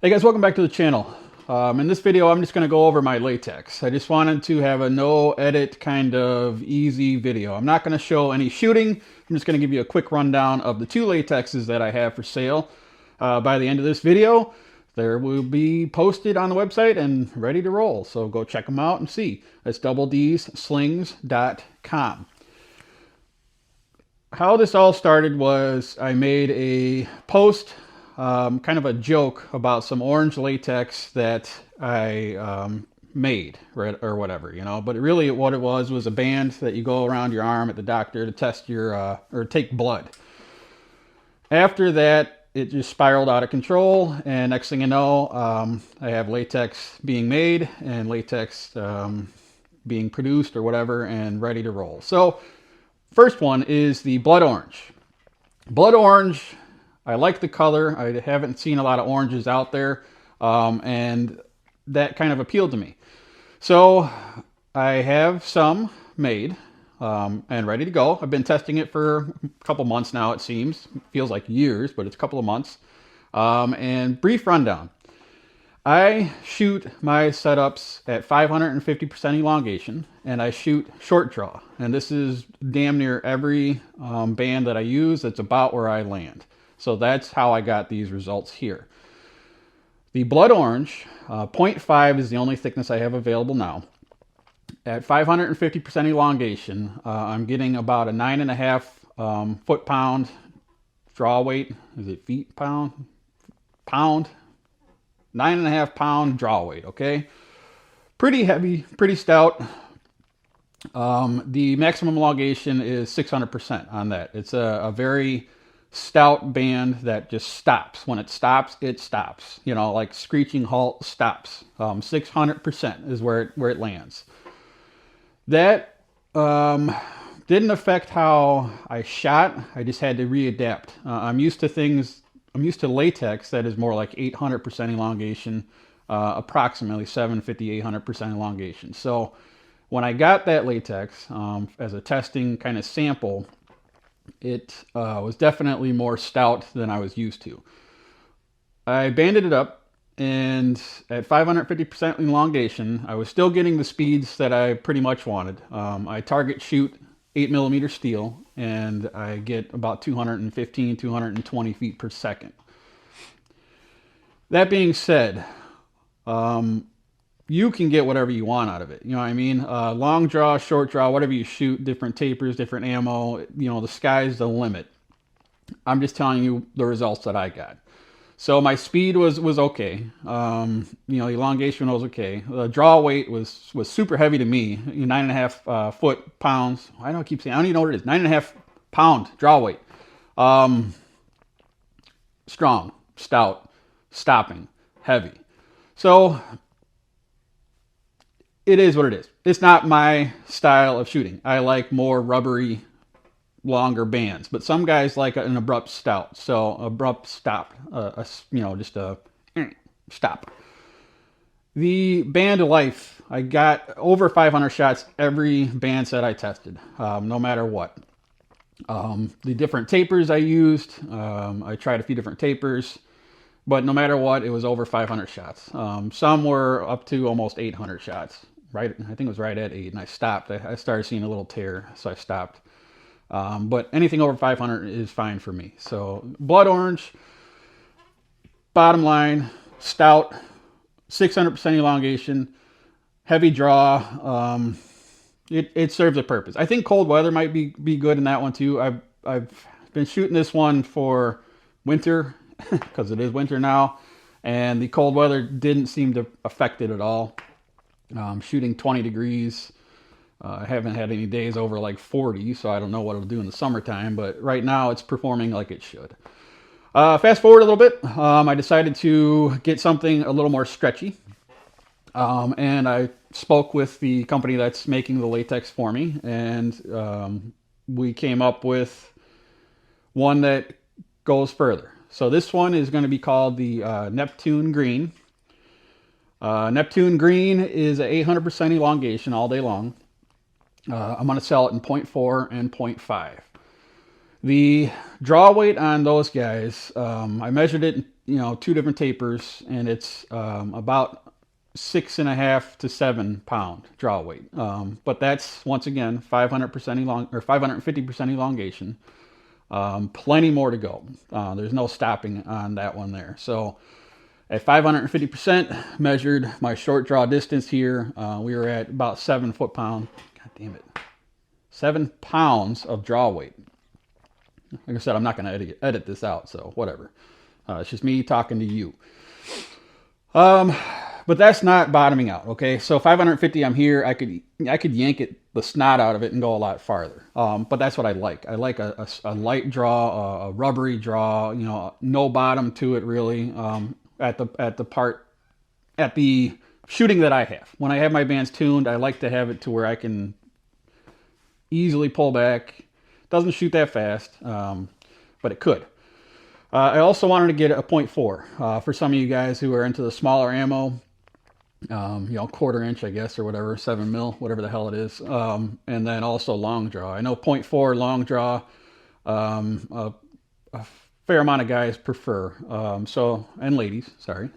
Hey guys, welcome back to the channel. In this video, I'm just going to go over my latex. I just wanted to have a no edit kind of easy video. I'm not going to show any shooting. I'm just going to give you a quick rundown of the two latexes that I have for sale. By the end of this video, there will be posted on the website and ready to roll. So go check them out and see. That's DeeeZ How this all started was I made a post, kind of a joke about some orange latex that I made, right, or whatever, you know. But really what it was a band that you go around your arm at the doctor to test your, or take blood. After that, it just spiraled out of control, and next thing you know, I have latex being made and latex being produced or whatever and ready to roll. So first one is the blood orange. Blood orange, I like the color. I haven't seen a lot of oranges out there, and that kind of appealed to me. So I have some made and ready to go. I've been testing it for a couple months now, it seems. It feels like years, but it's a couple of months. And brief rundown. I shoot my setups at 550% elongation, and I shoot short draw. And this is damn near every band that I use. That's about where I land. So that's how I got these results here. The blood orange, 0.5 is the only thickness I have available now. At 550% elongation, I'm getting about a 9.5 foot-pound draw weight. Is it feet pound? Pound. 9.5 pound draw weight, okay? Pretty heavy, pretty stout. The maximum elongation is 600% on that. It's a very stout band that just stops. When it stops, it stops. You know, like screeching halt stops. 600% is where it lands. That didn't affect how I shot. I just had to readapt. I'm used to latex that is more like 800% elongation, approximately 750, 800% elongation. So when I got that latex as a testing kind of sample, it was definitely more stout than I was used to. I banded it up, and at 550% elongation, I was still getting the speeds that I pretty much wanted. I target shoot 8mm steel, and I get about 215, 220 feet per second. That being said, you can get whatever you want out of it. You know what I mean? Long draw, short draw, whatever you shoot, different tapers, different ammo, you know, the sky's the limit. I'm just telling you the results that I got. So my speed was okay. You know, elongation was okay. The draw weight was super heavy to me. 9.5 foot-pounds. I don't keep saying, I don't even know what it is. 9.5 pound draw weight. Strong, stout, stopping, heavy. So it is what it is. It's not my style of shooting. I like more rubbery, longer bands, but some guys like an abrupt stout. So abrupt stop, you know, just a stop. The band of life, I got over 500 shots every band set I tested, no matter what. The different tapers I used, I tried a few different tapers, but no matter what, it was over 500 shots. Some were up to almost 800 shots. Right, I think it was right at 8, and I stopped. I started seeing a little tear, so I stopped. But anything over 500 is fine for me. So blood orange, bottom line, stout, 600% elongation, heavy draw. It serves a purpose. I think cold weather might be good in that one too. I've been shooting this one for winter because it is winter now, and the cold weather didn't seem to affect it at all. Shooting 20 degrees. I haven't had any days over like 40, so I don't know what it'll do in the summertime, but right now it's performing like it should. Fast forward a little bit, I decided to get something a little more stretchy, and I spoke with the company that's making the latex for me, and we came up with one that goes further. So this one is going to be called the Neptune Green. Neptune Green is a 800% elongation all day long. I'm going to sell it in 0.4 and 0.5. The draw weight on those guys, I measured it, you know, 2 different tapers, and it's about 6.5 to 7 pound draw weight. But that's once again 500% or 550% elongation. Plenty more to go. There's no stopping on that one there. So at 550% measured my short draw distance here, we were at about 7 foot-pound. God damn it. 7 pounds of draw weight. Like I said, I'm not going to edit this out, so whatever. It's just me talking to you. But that's not bottoming out, okay? So 550, I'm here. I could yank the snot out of it and go a lot farther. But that's what I like. I like a light draw, a rubbery draw. You know, no bottom to it really. At the shooting that I have. When I have my bands tuned, I like to have it to where I can easily pull back. Doesn't shoot that fast, but it could. I also wanted to get a .4 for some of you guys who are into the smaller ammo, you know, 1/4 inch, I guess, or whatever, 7 mil, whatever the hell it is. And then also long draw. I know .4 long draw, a fair amount of guys prefer. And ladies, sorry.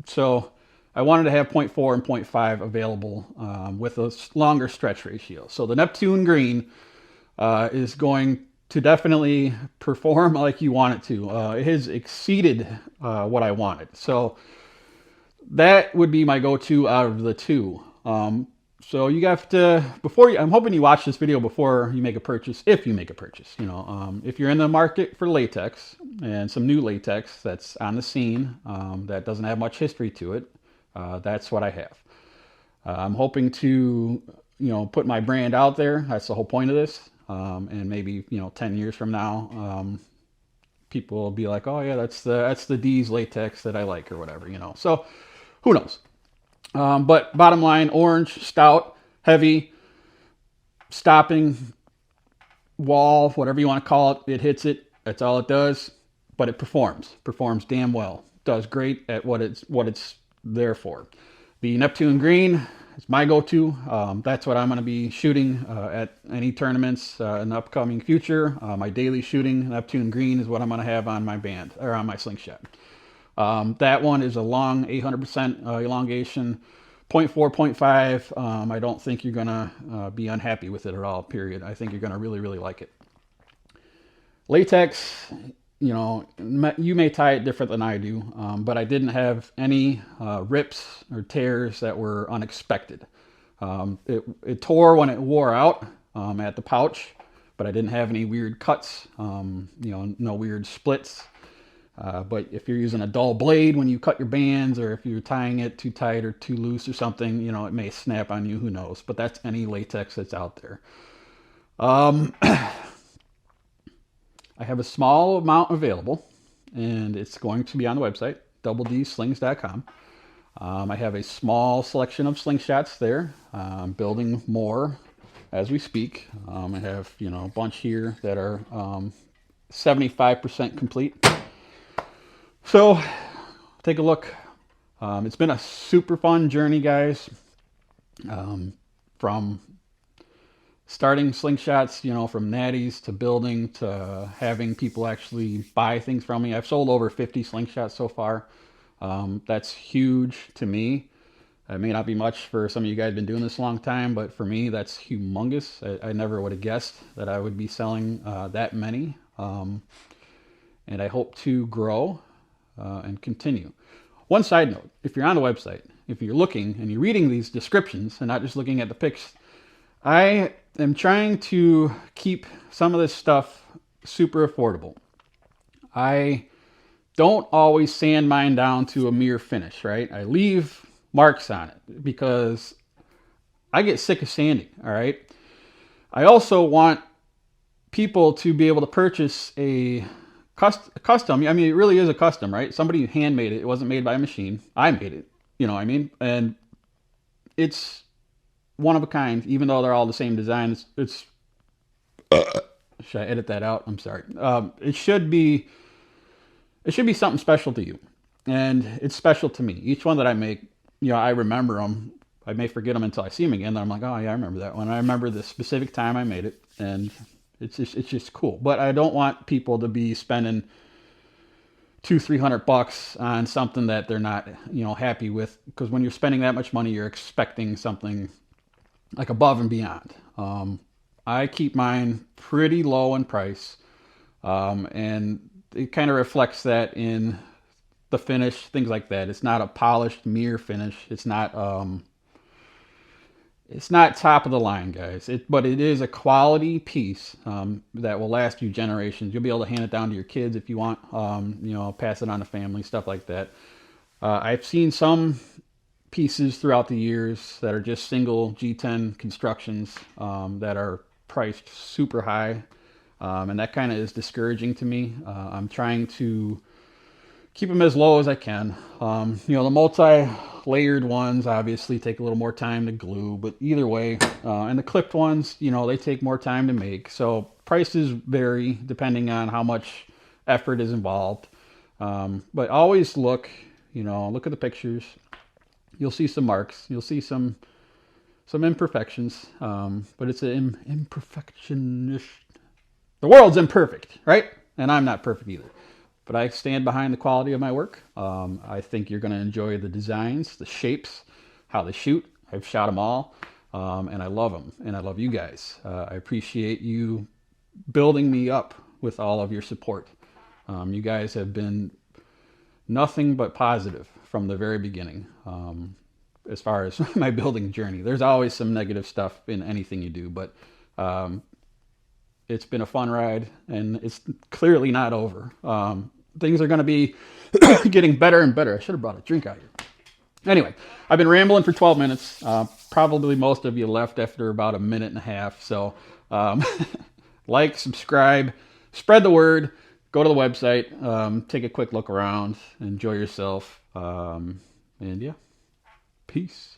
So I wanted to have .4 and .5 available with a longer stretch ratio. So the Neptune green is going to definitely perform like you want it to. It has exceeded what I wanted. So that would be my go-to out of the two. So you have to, I'm hoping you watch this video before you make a purchase, if you make a purchase. You know, if you're in the market for latex and some new latex that's on the scene, that doesn't have much history to it, that's what I have. I'm hoping to, you know, put my brand out there. That's the whole point of this. And maybe, you know, 10 years from now, people will be like, oh yeah, that's the DeeeZ latex that I like or whatever, you know. So who knows? But bottom line, orange, stout, heavy, stopping, wall, whatever you want to call it, it hits it. That's all it does. But it performs damn well. Does great at what it's there for. The Neptune green is my go-to. That's what I'm going to be shooting at any tournaments in the upcoming future. My daily shooting, Neptune green, is what I'm going to have on my band, or on my Slingshot. That one is a long 800% elongation, 0.4, 0.5. I don't think you're going to be unhappy with it at all, period. I think you're going to really, really like it. Latex, you know, you may tie it different than I do, but I didn't have any rips or tears that were unexpected. It tore when it wore out at the pouch, but I didn't have any weird cuts, you know, no weird splits. But if you're using a dull blade when you cut your bands, or if you're tying it too tight or too loose or something, you know, it may snap on you, who knows. But that's any latex that's out there. I have a small amount available, and it's going to be on the website, DeeeZslings.com. I have a small selection of slingshots there. I'm building more as we speak. I have, you know, a bunch here that are 75% complete. So take a look. It's been a super fun journey, guys. From starting slingshots, you know, from natties to building to having people actually buy things from me. I've sold over 50 slingshots so far. That's huge to me. It may not be much for some of you guys who've been doing this a long time, but for me, that's humongous. I never would have guessed that I would be selling that many. And I hope to grow and continue. One side note, if you're on the website, if you're looking and you're reading these descriptions and not just looking at the pics, I am trying to keep some of this stuff super affordable. I don't always sand mine down to a mere finish, right? I leave marks on it because I get sick of sanding, all right? I also want people to be able to purchase a custom. I mean, it really is a custom, right? Somebody handmade it. It wasn't made by a machine. I made it, you know what I mean? And it's one of a kind, even though they're all the same design. It's should I edit that out? I'm sorry. It should be something special to you, and it's special to me. Each one that I make, you know, I remember them. I may forget them until I see them again. Then I'm like, oh yeah, I remember that one. I remember the specific time I made it, and It's just cool. But I don't want people to be spending 200-300 bucks on something that they're not, happy with. Because when you're spending that much money, you're expecting something like above and beyond. I keep mine pretty low in price, and it kind of reflects that in the finish, things like that. It's not a polished mirror finish. It's not top of the line, guys. But it is a quality piece that will last you generations. You'll be able to hand it down to your kids if you want. Pass it on to family, stuff like that. I've seen some pieces throughout the years that are just single G10 constructions that are priced super high, and that kind of is discouraging to me. I'm trying to keep them as low as I can. The multi-layered ones obviously take a little more time to glue, but either way, and the clipped ones, they take more time to make. So prices vary depending on how much effort is involved. But always look at the pictures. You'll see some marks. You'll see some imperfections. But it's an imperfectionist. The world's imperfect, right? And I'm not perfect either. But I stand behind the quality of my work. I think you're going to enjoy the designs, the shapes, how they shoot. I've shot them all, and I love them, and I love you guys. I appreciate you building me up with all of your support. You guys have been nothing but positive from the very beginning as far as my building journey. There's always some negative stuff in anything you do, but it's been a fun ride, and it's clearly not over. Things are going to be getting better and better. I should have brought a drink out here. Anyway, I've been rambling for 12 minutes. Probably most of you left after about a minute and a half. So like, subscribe, spread the word, go to the website, take a quick look around, enjoy yourself. And yeah, peace.